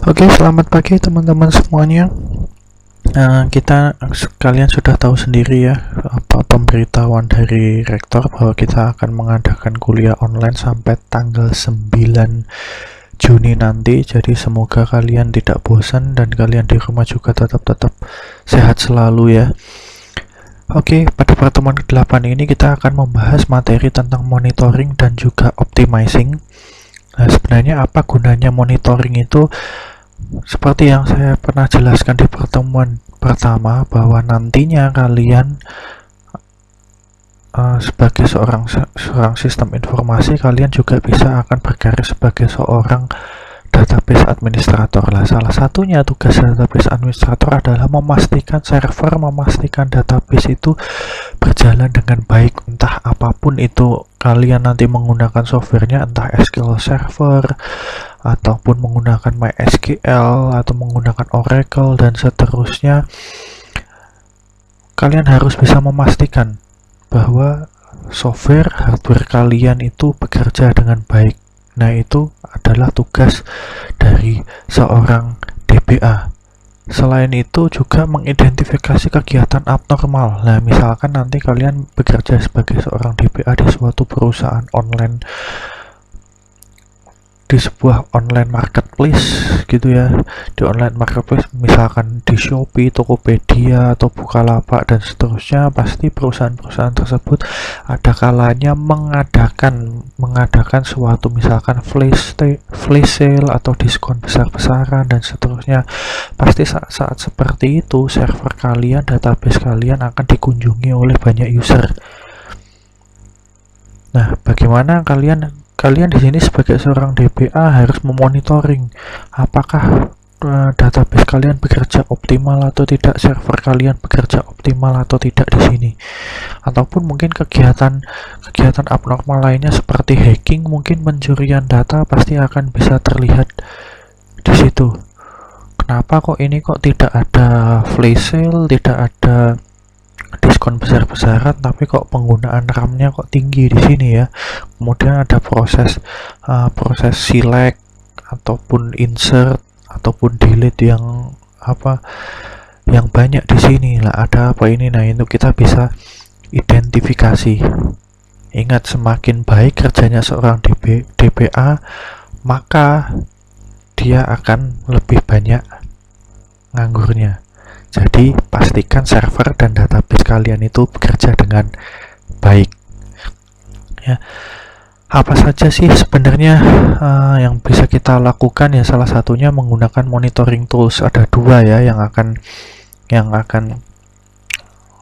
Oke, selamat pagi teman-teman semuanya. Kalian sudah tahu sendiri ya apa pemberitahuan dari rektor bahwa kita akan mengadakan kuliah online sampai tanggal 9 Juni nanti. Jadi semoga kalian tidak bosan dan kalian di rumah juga tetap sehat selalu ya. Oke, pada pertemuan ke-8 ini kita akan membahas materi tentang monitoring dan juga optimizing. Nah, sebenarnya apa gunanya monitoring itu? Seperti yang saya pernah jelaskan di pertemuan pertama, bahwa nantinya kalian sebagai seorang sistem informasi, kalian juga bisa akan berkarir sebagai seorang database administrator lah. Salah satunya tugas database administrator adalah memastikan server, memastikan database itu berjalan dengan baik, entah apapun itu kalian nanti menggunakan softwarenya, entah SQL Server ataupun menggunakan MySQL atau menggunakan Oracle dan seterusnya. Kalian harus bisa memastikan bahwa software hardware kalian itu bekerja dengan baik. Nah, itu adalah tugas dari seorang DBA. Selain itu juga mengidentifikasi kegiatan abnormal. Nah, misalkan nanti kalian bekerja sebagai seorang DBA di suatu perusahaan online, di sebuah online marketplace gitu ya. Di online marketplace misalkan di Shopee, Tokopedia atau Bukalapak dan seterusnya, pasti perusahaan-perusahaan tersebut ada kalanya mengadakan suatu misalkan flash sale atau diskon besar-besaran dan seterusnya. Pasti saat seperti itu server kalian, database kalian akan dikunjungi oleh banyak user. Nah, bagaimana kalian di sini sebagai seorang DBA harus memonitoring apakah database kalian bekerja optimal atau tidak, server kalian bekerja optimal atau tidak di sini. Ataupun mungkin kegiatan abnormal lainnya seperti hacking, mungkin pencurian data pasti akan bisa terlihat di situ. Kenapa kok tidak ada flash sale, tidak ada diskon besar-besaran, tapi kok penggunaan RAM-nya kok tinggi di sini ya. Kemudian ada proses select ataupun insert ataupun delete yang banyak di sini lah. Ada apa ini? Nah, itu kita bisa identifikasi. Ingat, semakin baik kerjanya seorang DBA, maka dia akan lebih banyak nganggurnya. Jadi pastikan server dan database kalian itu bekerja dengan baik ya. Apa saja sih sebenarnya yang bisa kita lakukan ya? Salah satunya menggunakan monitoring tools. Ada dua ya yang akan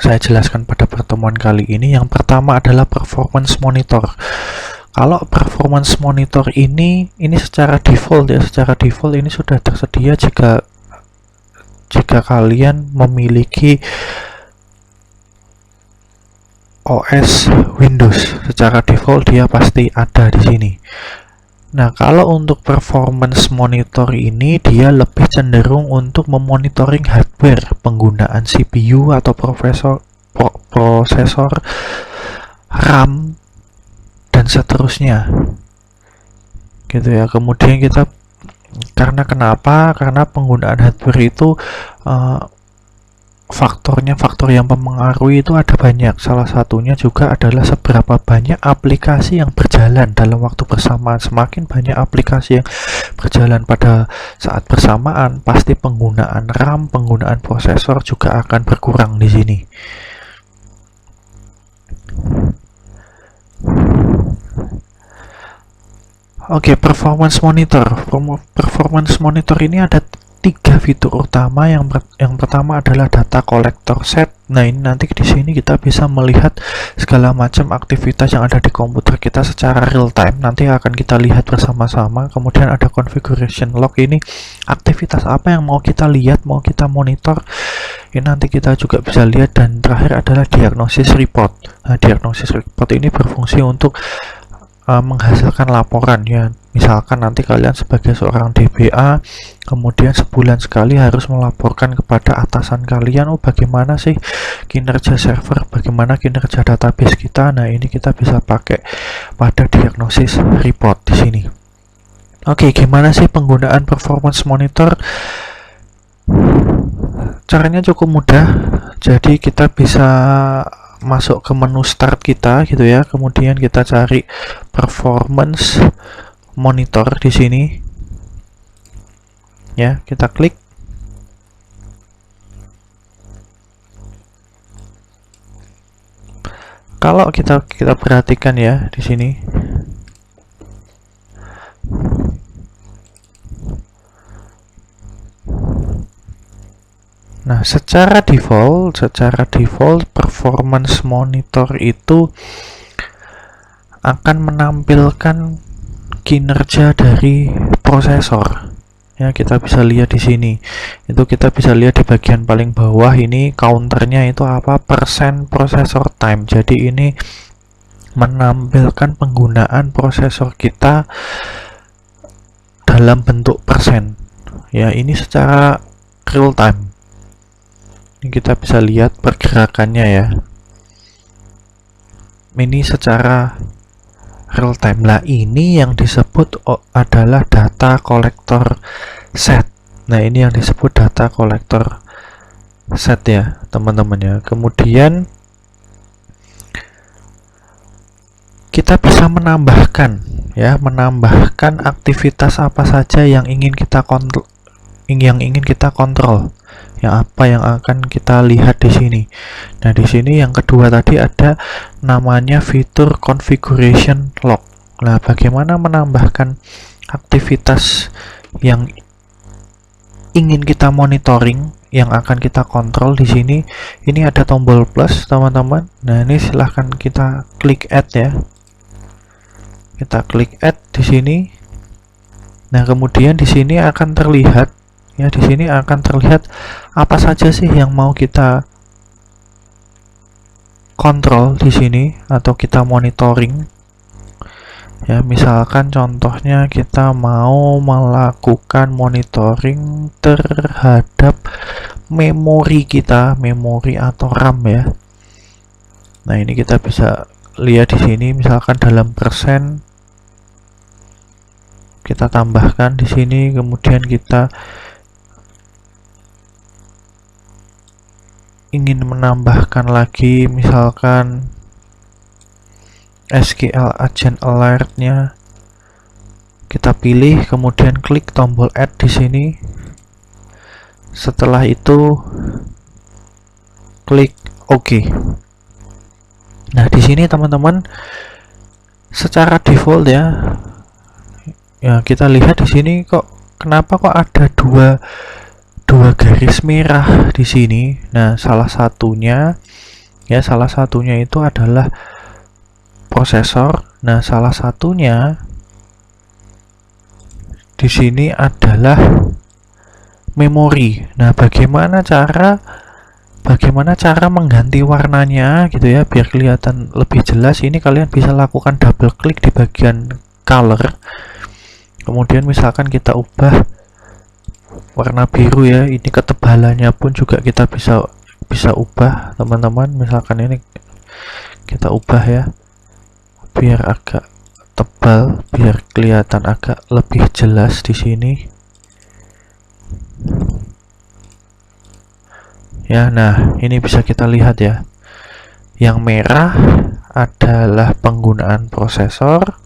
saya jelaskan pada pertemuan kali ini. Yang pertama adalah performance monitor. Kalau performance monitor ini secara default ya, ini sudah tersedia jika kalian memiliki OS Windows. Secara default dia pasti ada di sini. Nah, kalau untuk performance monitor ini dia lebih cenderung untuk memonitoring hardware, penggunaan CPU atau prosesor, RAM dan seterusnya. Gitu ya. Kemudian kita karena penggunaan hardware itu faktor yang mempengaruhi itu ada banyak. Salah satunya juga adalah seberapa banyak aplikasi yang berjalan dalam waktu bersamaan. Semakin banyak aplikasi yang berjalan pada saat bersamaan, pasti penggunaan RAM, penggunaan prosesor juga akan berkurang di sini. Oke, performance monitor. Performance monitor ini ada 3 fitur utama. Yang pertama adalah data collector set. Nah, ini nanti di sini kita bisa melihat segala macam aktivitas yang ada di komputer kita secara real time. Nanti akan kita lihat bersama-sama. Kemudian ada configuration log, ini aktivitas apa yang mau kita lihat, mau kita monitor. Ini nanti kita juga bisa lihat. Dan terakhir adalah diagnosis report. Nah, diagnosis report ini berfungsi untuk menghasilkan laporan ya. Misalkan nanti kalian sebagai seorang DBA kemudian sebulan sekali harus melaporkan kepada atasan kalian, bagaimana sih kinerja server, bagaimana kinerja database kita. Nah, ini kita bisa pakai pada diagnosis report di sini. Oke, gimana sih penggunaan performance monitor? Caranya cukup mudah. Jadi kita bisa masuk ke menu start kita gitu ya. Kemudian kita cari performance monitor di sini. Ya, kita klik. Kalau kita perhatikan ya di sini. Nah, secara default performance monitor itu akan menampilkan kinerja dari prosesor. Ya, kita bisa lihat di sini. Itu kita bisa lihat di bagian paling bawah ini counternya itu apa? Persen processor time. Jadi ini menampilkan penggunaan prosesor kita dalam bentuk persen. Ya, ini secara real time. Ini kita bisa lihat pergerakannya ya. Ini secara real time. Lah, ini yang disebut adalah data collector set. Nah, ini yang disebut data collector set ya, teman-teman ya. Kemudian kita bisa menambahkan ya, menambahkan aktivitas apa saja yang ingin kita kontrol, ya, apa yang akan kita lihat di sini. Nah, di sini yang kedua tadi ada namanya fitur configuration log. Nah, bagaimana menambahkan aktivitas yang ingin kita monitoring, yang akan kita kontrol di sini. Ini ada tombol plus, teman-teman. Nah, ini silahkan kita klik add ya. Kita klik add di sini. Nah, kemudian di sini akan terlihat ya, di sini akan terlihat apa saja sih yang mau kita kontrol di sini atau kita monitoring. Ya, misalkan contohnya kita mau melakukan monitoring terhadap memori kita, memori atau RAM ya. Nah, ini kita bisa lihat di sini misalkan dalam persen kita tambahkan di sini, kemudian kita ingin menambahkan lagi misalkan SQL agent alertnya, kita pilih kemudian klik tombol add di sini. Setelah itu klik OK. Nah, di sini teman-teman secara default ya, kita lihat di sini kok kenapa kok ada dua garis merah di sini. Nah, salah satunya itu adalah prosesor. Nah, salah satunya di sini adalah memori. Nah, bagaimana cara mengganti warnanya gitu ya, biar kelihatan lebih jelas. Ini kalian bisa lakukan double klik di bagian color. Kemudian misalkan kita ubah warna biru ya, ini ketebalannya pun juga kita bisa ubah, teman-teman. Misalkan ini kita ubah ya, biar agak tebal, biar kelihatan agak lebih jelas di sini. Ya, nah ini bisa kita lihat ya. Yang merah adalah penggunaan prosesor.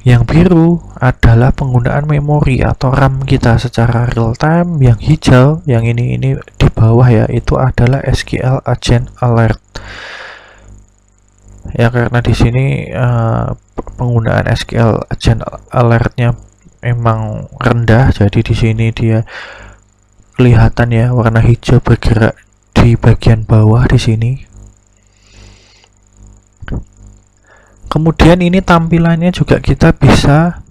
Yang biru adalah penggunaan memori atau RAM kita secara real time. Yang hijau, yang ini di bawah ya, itu adalah SQL agent alert. Ya, karena di sini penggunaan SQL agent alertnya memang rendah, jadi di sini dia kelihatan ya warna hijau bergerak di bagian bawah di sini. Kemudian ini tampilannya juga kita bisa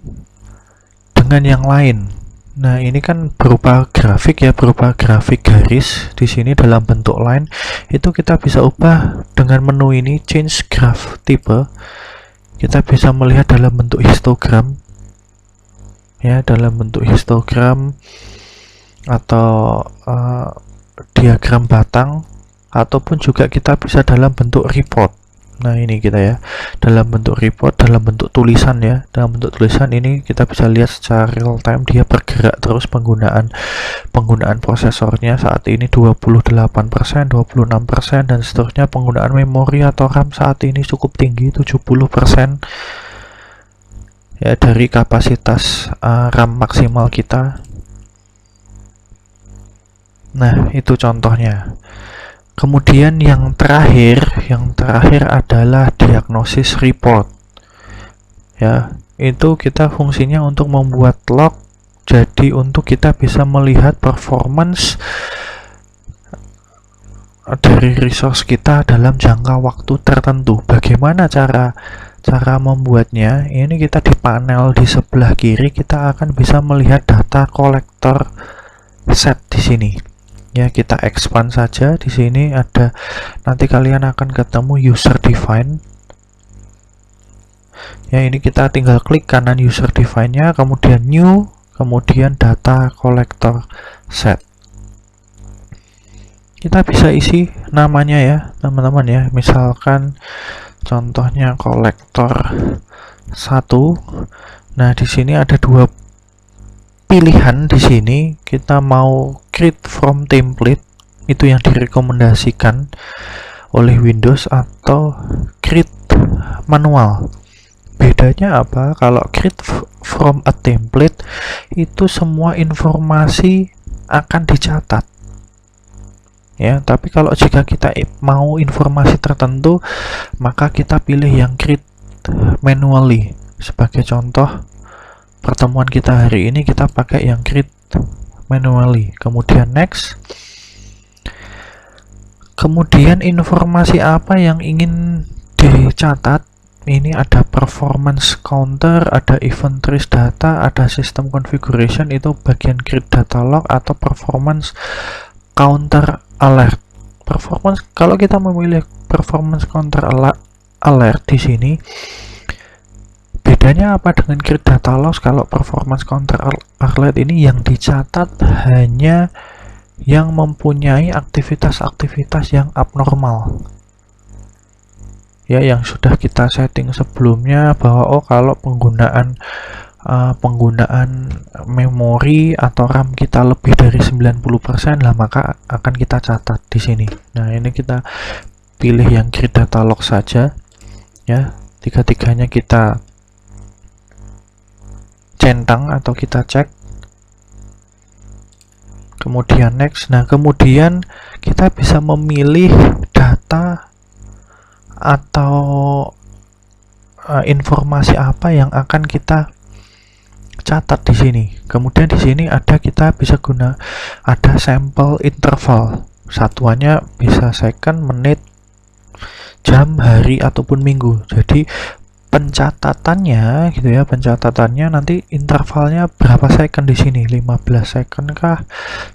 dengan yang lain. Nah, ini kan berupa grafik ya, berupa grafik garis di sini dalam bentuk line. Itu kita bisa ubah dengan menu ini, change graph type. Kita bisa melihat dalam bentuk histogram. Ya, dalam bentuk histogram atau diagram batang, ataupun juga kita bisa dalam bentuk report. Nah ini kita ya, dalam bentuk report, dalam bentuk tulisan ya, dalam bentuk tulisan ini kita bisa lihat secara real time dia bergerak terus penggunaan prosesornya saat ini 28%, 26% dan seterusnya. Penggunaan memori atau RAM saat ini cukup tinggi, 70% ya dari kapasitas RAM maksimal kita. Nah itu contohnya. Kemudian yang terakhir adalah diagnosis report. Ya, itu kita fungsinya untuk membuat log. Jadi untuk kita bisa melihat performance dari resource kita dalam jangka waktu tertentu. Bagaimana cara membuatnya? Ini kita di panel di sebelah kiri kita akan bisa melihat data kolektor set di sini. Ya, kita expand saja. Di sini ada, nanti kalian akan ketemu user define. Ya, ini kita tinggal klik kanan user define-nya, kemudian new, kemudian data collector set. Kita bisa isi namanya ya, teman-teman ya. Misalkan contohnya kolektor 1. Nah, di sini ada dua pilihan di sini. Kita mau create from template, itu yang direkomendasikan oleh Windows, atau create manual. Bedanya apa? Kalau create from a template itu semua informasi akan dicatat ya, tapi kalau jika kita mau informasi tertentu maka kita pilih yang create manually. Sebagai contoh pertemuan kita hari ini kita pakai yang create manually, kemudian next. Kemudian informasi apa yang ingin dicatat? Ini ada performance counter, ada event trace data, ada system configuration, itu bagian create data log atau performance counter alert. Performance, kalau kita memilih performance counter alert di sini, bedanya apa dengan create data logs? Kalau performance counter alert ini yang dicatat hanya yang mempunyai aktivitas-aktivitas yang abnormal. Ya, yang sudah kita setting sebelumnya bahwa kalau penggunaan memori atau RAM kita lebih dari 90% lah, maka akan kita catat di sini. Nah, ini kita pilih yang create data log saja ya. Tiga-tiganya kita centang atau kita cek. Kemudian next. Nah, kemudian kita bisa memilih data atau informasi apa yang akan kita catat di sini. Kemudian di sini ada, kita bisa ada sampel interval. Satuannya bisa second, menit, jam, hari ataupun minggu. Jadi pencatatannya gitu ya, pencatatannya nanti intervalnya berapa second di sini, 15 second kah,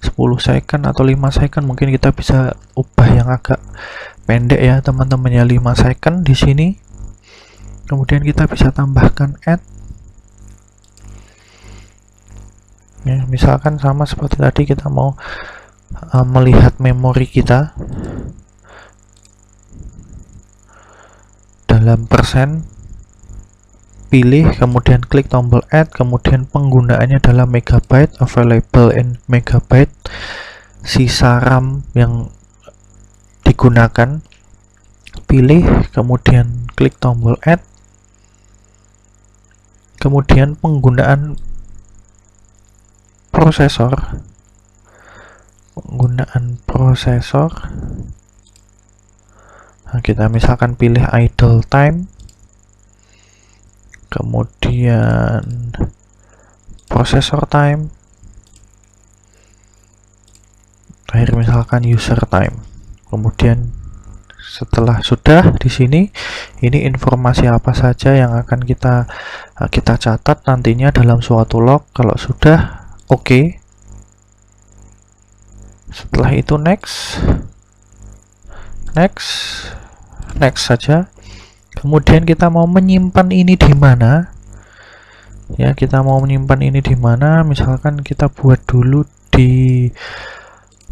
10 second atau 5 second. Mungkin kita bisa ubah yang agak pendek ya teman-temannya, 5 second di sini. Kemudian kita bisa tambahkan add ya, misalkan sama seperti tadi kita mau melihat memori kita dalam persen, pilih kemudian klik tombol add, kemudian penggunaannya dalam megabyte, available in megabyte, sisa RAM yang digunakan, pilih kemudian klik tombol add, kemudian penggunaan prosesor, nah, kita misalkan pilih idle time, kemudian processor time, terakhir misalkan user time. Kemudian setelah sudah di sini, ini informasi apa saja yang akan kita catat nantinya dalam suatu log. Kalau sudah oke. Setelah itu next saja. Kemudian kita mau menyimpan ini di mana? Ya, kita mau menyimpan ini di mana? Misalkan kita buat dulu di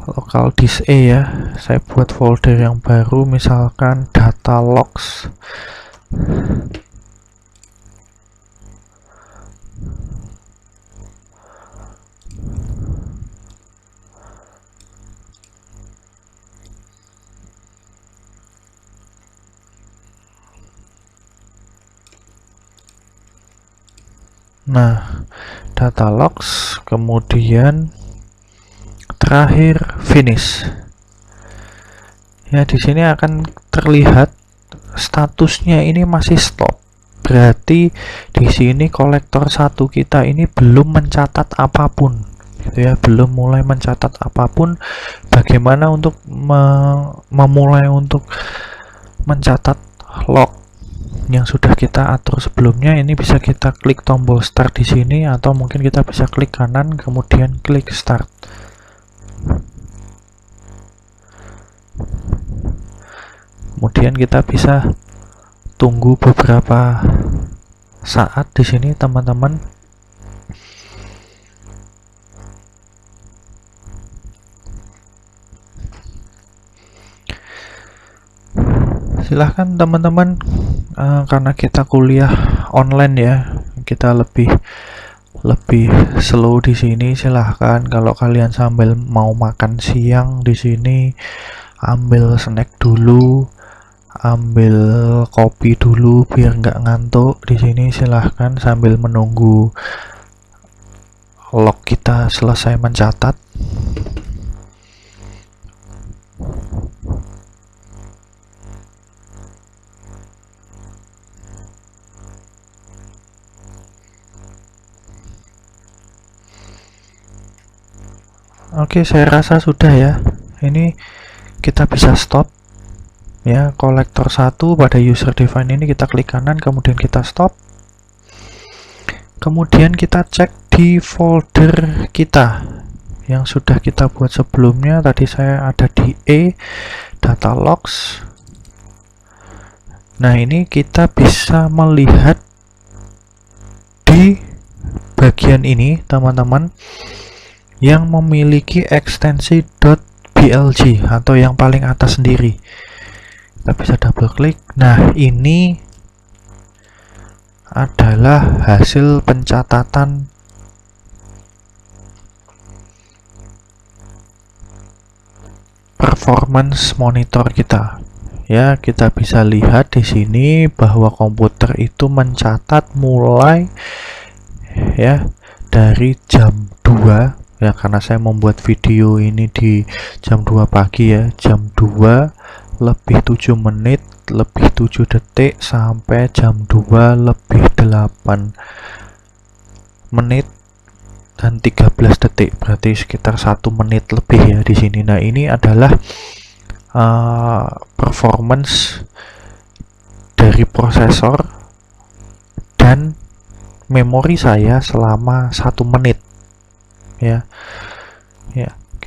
local disk E ya. Saya buat folder yang baru, misalkan data logs. Nah, data logs, kemudian terakhir finish. Ya, di sini akan terlihat statusnya ini masih stop. Berarti di sini kolektor 1 kita ini belum mencatat apapun, gitu ya, belum mulai mencatat apapun. Bagaimana untuk memulai untuk mencatat log yang sudah kita atur sebelumnya? Ini bisa kita klik tombol start di sini, atau mungkin kita bisa klik kanan kemudian klik start. Kemudian kita bisa tunggu beberapa saat di sini, teman-teman. Silahkan teman-teman, karena kita kuliah online ya, kita lebih slow di sini. Silahkan kalau kalian sambil mau makan siang di sini, ambil snack dulu, ambil kopi dulu biar nggak ngantuk di sini. Silahkan sambil menunggu log kita selesai mencatat. Oke, saya rasa sudah ya. Ini kita bisa stop ya, kolektor 1 pada user define ini kita klik kanan kemudian kita stop. Kemudian kita cek di folder kita yang sudah kita buat sebelumnya. Tadi saya ada di E, data logs. Nah, ini kita bisa melihat di bagian ini, teman-teman, yang memiliki ekstensi .blg atau yang paling atas sendiri. Kita bisa double klik. Nah, ini adalah hasil pencatatan performance monitor kita. Ya, kita bisa lihat di sini bahwa komputer itu mencatat mulai ya dari jam 2 ya, karena saya membuat video ini di jam 2 pagi ya, jam 2 lebih 7 menit lebih 7 detik sampai jam 2 lebih 8 menit dan 13 detik, berarti sekitar 1 menit lebih ya di sini. Nah, ini adalah performance dari prosesor dan memori saya selama 1 menit ya.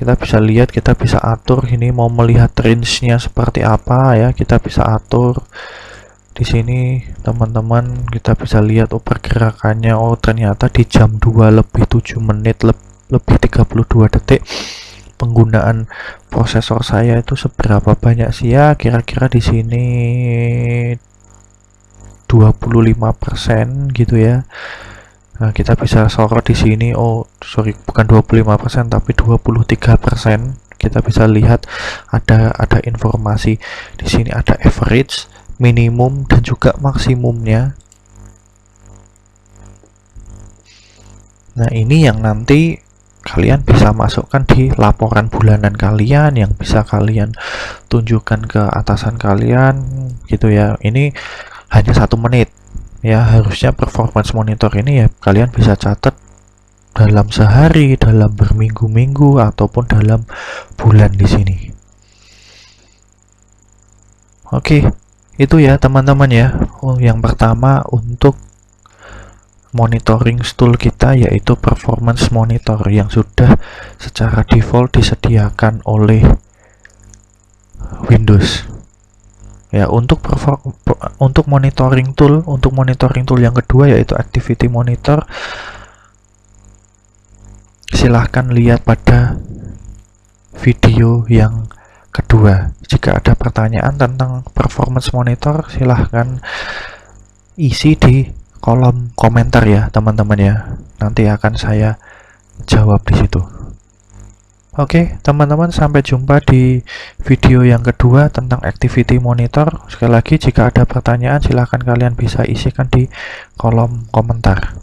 Kita bisa lihat, kita bisa atur ini mau melihat range-nya seperti apa ya, kita bisa atur di sini, teman-teman. Kita bisa lihat pergerakannya. Oh, ternyata di jam 2 lebih 7 menit lebih 32 detik penggunaan prosesor saya itu seberapa banyak sih ya, kira-kira di sini 25% gitu ya. Nah, kita bisa sorot di sini. Oh, sorry, bukan 25%, tapi 23%. Kita bisa lihat ada informasi di sini, ada average, minimum, dan juga maksimumnya. Nah, ini yang nanti kalian bisa masukkan di laporan bulanan kalian yang bisa kalian tunjukkan ke atasan kalian gitu ya. Ini hanya 1 menit. Ya, harusnya performance monitor ini ya kalian bisa catat dalam sehari, dalam berminggu-minggu, ataupun dalam bulan di sini. Oke, itu ya teman-teman ya. Yang pertama untuk monitoring tool kita yaitu performance monitor yang sudah secara default disediakan oleh Windows. Ya, untuk monitoring tool, yang kedua yaitu activity monitor, silahkan lihat pada video yang kedua. Jika ada pertanyaan tentang performance monitor, silahkan isi di kolom komentar ya teman-teman ya. Nanti akan saya jawab di situ. Oke, teman-teman, sampai jumpa di video yang kedua tentang activity monitor. Sekali lagi, jika ada pertanyaan silahkan kalian bisa isikan di kolom komentar.